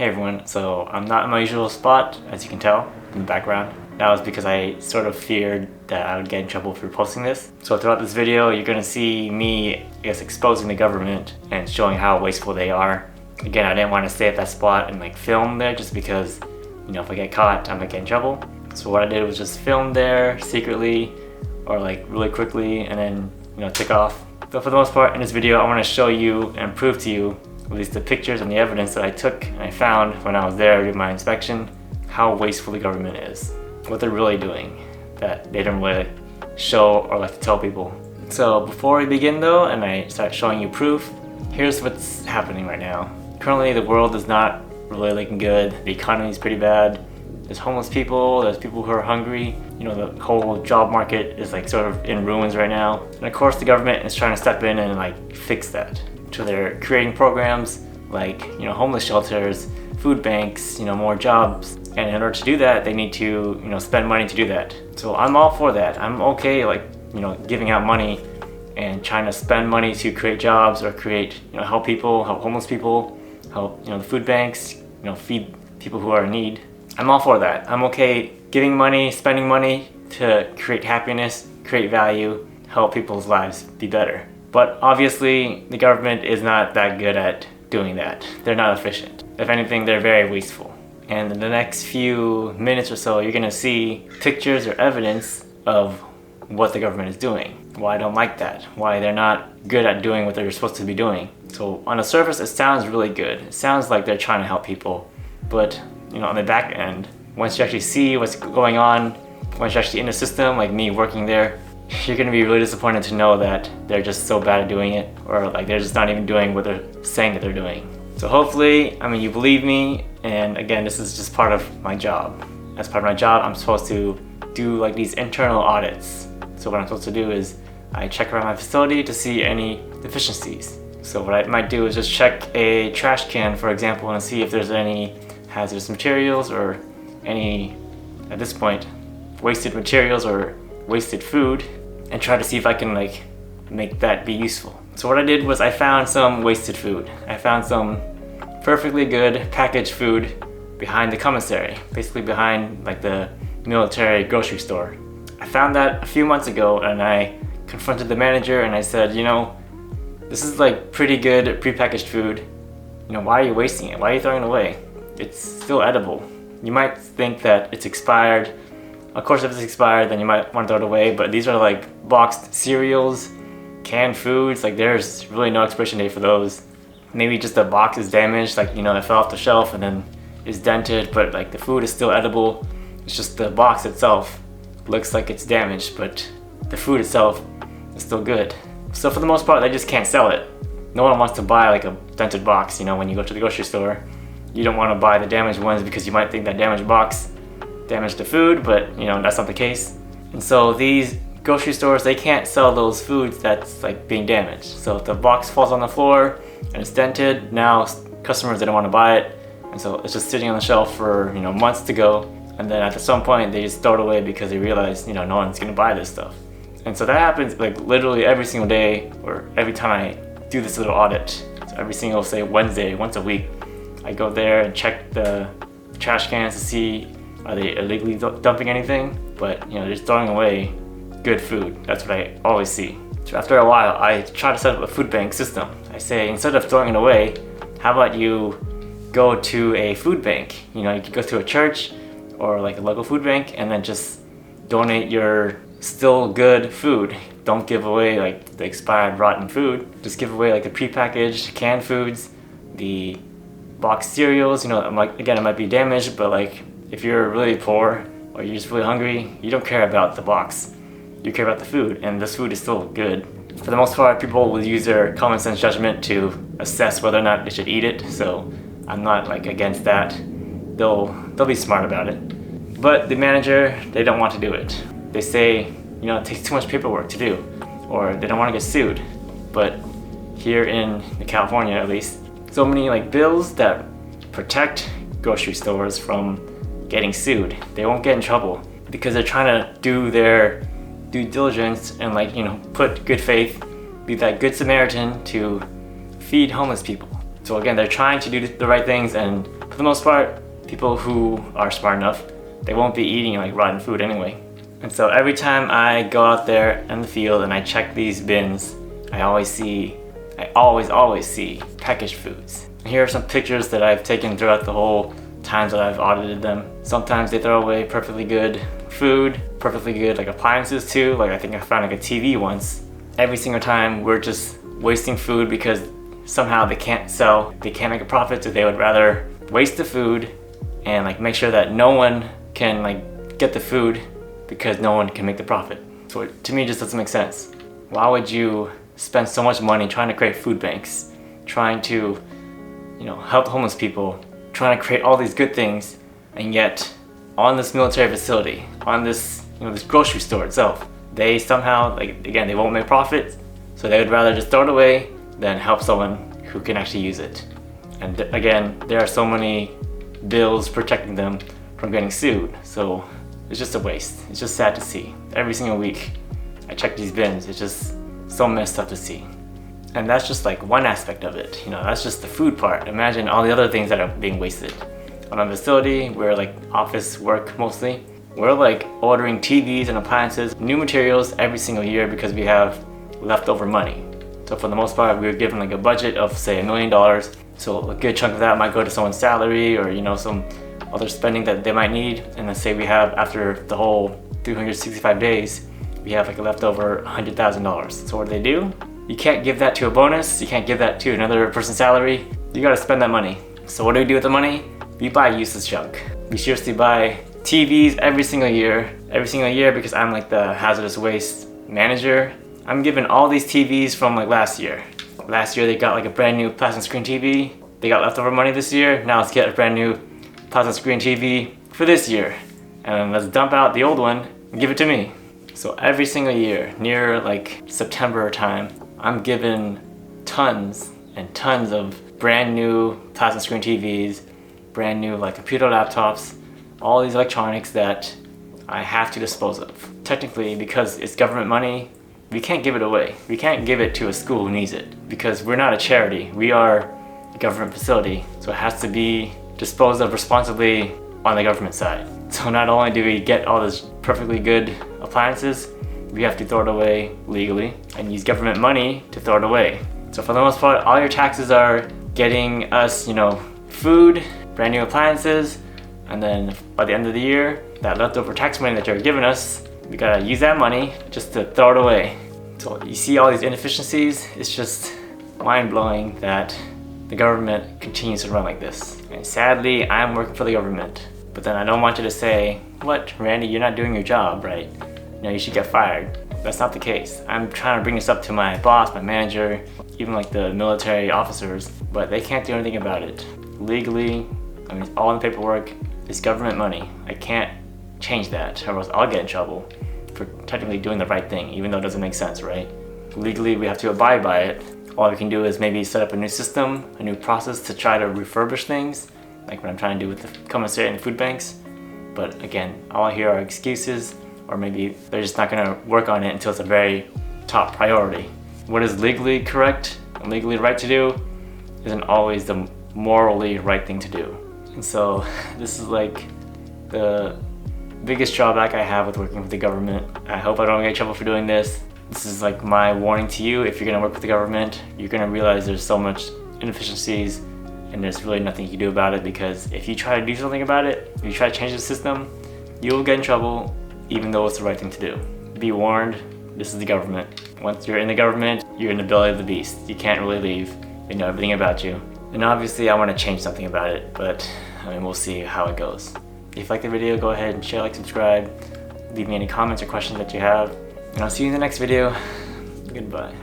Hey everyone, so I'm not in my usual spot, as you can tell in the background. That was because I sort of feared that I would get in trouble for posting this. So throughout this video, you're gonna see me, I guess, exposing the government and showing how wasteful they are. Again, I didn't want to stay at that spot and like film there just because, you know, if I get caught, I might get in trouble. So what I did was just film there secretly or like really quickly and then, you know, take off. So for the most part in this video, I want to show you and prove to you, at least the pictures and the evidence that I took and I found when I was there doing my inspection, how wasteful the government is. What they're really doing that they don't really show or like to tell people. So before we begin though, and I start showing you proof, here's what's happening right now. Currently the world is not really looking good. The economy is pretty bad. There's homeless people, there's people who are hungry. You know, the whole job market is like sort of in ruins right now. And of course the government is trying to step in and like fix that. So they're creating programs like, you know, homeless shelters, food banks, you know, more jobs. And in order to do that, they need to, you know, spend money to do that. So I'm all for that. I'm okay, like, you know, giving out money and trying to spend money to create jobs or create, you know, help people, help homeless people, help, you know, the food banks, you know, feed people who are in need. I'm all for that. I'm okay giving money, spending money to create happiness, create value, help people's lives be better. But obviously, the government is not that good at doing that. They're not efficient. If anything, they're very wasteful. And in the next few minutes or so, you're gonna see pictures or evidence of what the government is doing. Why I don't like that. Why they're not good at doing what they're supposed to be doing. So on the surface, it sounds really good. It sounds like they're trying to help people. But, you know, on the back end, once you actually see what's going on, once you're actually in the system, like me working there, you're gonna be really disappointed to know that they're just so bad at doing it, or like they're just not even doing what they're saying that they're doing. So hopefully, I mean, you believe me, and again, this is just part of my job. As part of my job, I'm supposed to do like these internal audits. So what I'm supposed to do is I check around my facility to see any deficiencies. So what I might do is just check a trash can, for example, and see if there's any hazardous materials or any, at this point, wasted materials or wasted food, and try to see if I can like make that be useful. So what I did was I found some wasted food. I found some perfectly good packaged food behind the commissary, basically behind like the military grocery store. I found that a few months ago and I confronted the manager and I said, you know, this is like pretty good prepackaged food. You know, why are you wasting it? Why are you throwing it away? It's still edible. You might think that it's expired. Of course, if it's expired, then you might want to throw it away, but these are like boxed cereals, canned foods, like there's really no expiration date for those. Maybe just the box is damaged, like, you know, it fell off the shelf and then is dented, but like the food is still edible. It's just the box itself looks like it's damaged, but the food itself is still good. So for the most part, they just can't sell it. No one wants to buy like a dented box, you know, when you go to the grocery store. You don't want to buy the damaged ones because you might think that damaged box damaged the food, but you know, that's not the case. And so these grocery stores, they can't sell those foods that's like being damaged. So if the box falls on the floor and it's dented, now customers, they don't want to buy it. And so it's just sitting on the shelf for, you know, months to go. And then at some point they just throw it away because they realize, you know, no one's gonna buy this stuff. And so that happens like literally every single day or every time I do this little audit. So every single, say, Wednesday, once a week, I go there and check the trash cans to see are they illegally dumping anything, but you know, they're just throwing away good food. That's what I always see. So after a while, I try to set up a food bank system. I say, instead of throwing it away, how about you go to a food bank? You know, you could go to a church or like a local food bank and then just donate your still good food. Don't give away like the expired rotten food. Just give away like the prepackaged canned foods, the boxed cereals. You know, I'm like, again, it might be damaged, but like if you're really poor or you're just really hungry, you don't care about the box. You care about the food, and this food is still good. For the most part, people will use their common sense judgment to assess whether or not they should eat it, so I'm not like against that. They'll be smart about it. But the manager, they don't want to do it. They say, you know, it takes too much paperwork to do, or they don't want to get sued. But here in California, at least, so many like bills that protect grocery stores from getting sued. They won't get in trouble because they're trying to do their due diligence and like, you know, put good faith, be that good Samaritan to feed homeless people. So again, they're trying to do the right things and for the most part, people who are smart enough, they won't be eating like rotten food anyway. And so every time I go out there in the field and I check these bins, I always see packaged foods. Here are some pictures that I've taken throughout the whole times that I've audited them. Sometimes they throw away perfectly good food, perfectly good like appliances too. Like I think I found like a TV once. Every single time we're just wasting food because somehow they can't make a profit, so they would rather waste the food and like make sure that no one can like get the food because no one can make the profit. So to me it just doesn't make sense. Why would you spend so much money trying to create food banks, trying to, you know, help homeless people, trying to create all these good things, and yet on this military facility, on this, you know, this grocery store itself, they somehow, like, again, they won't make profit, so they would rather just throw it away than help someone who can actually use it. And again, there are so many bills protecting them from getting sued, so it's just a waste. It's just sad to see. Every single week I check these bins, it's just so messed up to see. And that's just like one aspect of it, you know, that's just the food part. Imagine all the other things that are being wasted. On a facility where like office work mostly, we're like ordering TVs and appliances, new materials every single year because we have leftover money. So for the most part, we were given like a budget of say $1 million. So a good chunk of that might go to someone's salary or, you know, some other spending that they might need. And let's say we have, after the whole 365 days, we have like a leftover $100,000. So what do? You can't give that to a bonus, you can't give that to another person's salary. You gotta spend that money. So what do we do with the money? We buy useless junk. We seriously buy TVs every single year because I'm like the hazardous waste manager. I'm given all these TVs from like last year. Last year they got like a brand new plasma screen TV. They got leftover money this year. Now let's get a brand new plasma screen TV for this year. And let's dump out the old one and give it to me. So every single year, near like September time, I'm given tons and tons of brand new plasma screen TVs, brand new like computer laptops, all these electronics that I have to dispose of. Technically, because it's government money, we can't give it away. We can't give it to a school who needs it because we're not a charity. We are a government facility, so it has to be disposed of responsibly on the government side. So not only do we get all this perfectly good appliances, we have to throw it away legally and use government money to throw it away. So for the most part, all your taxes are getting us, you know, food, brand new appliances, and then by the end of the year, that leftover tax money that you're giving us, we gotta use that money just to throw it away. So you see all these inefficiencies, it's just mind-blowing that the government continues to run like this. And sadly, I'm working for the government. But then I don't want you to say, what, Randy, you're not doing your job, right? You know, you should get fired. That's not the case. I'm trying to bring this up to my boss, my manager, even like the military officers, but they can't do anything about it. Legally, I mean, it's all in the paperwork. It's government money. I can't change that, or else I'll get in trouble for technically doing the right thing, even though it doesn't make sense, right? Legally, we have to abide by it. All we can do is maybe set up a new system, a new process to try to refurbish things, like what I'm trying to do with the commissary and the food banks. But again, all I hear are excuses, or maybe they're just not gonna work on it until it's a very top priority. What is legally correct and legally right to do isn't always the morally right thing to do. And so this is like the biggest drawback I have with working with the government. I hope I don't get in trouble for doing this. This is like my warning to you. If you're gonna work with the government, you're gonna realize there's so much inefficiencies and there's really nothing you can do about it, because if you try to do something about it, if you try to change the system, you'll get in trouble even though it's the right thing to do. Be warned, this is the government. Once you're in the government, you're in the belly of the beast. You can't really leave. They know everything about you. And obviously I want to change something about it, but I mean, we'll see how it goes. If you like the video, go ahead and share, like, subscribe. Leave me any comments or questions that you have. And I'll see you in the next video. Goodbye.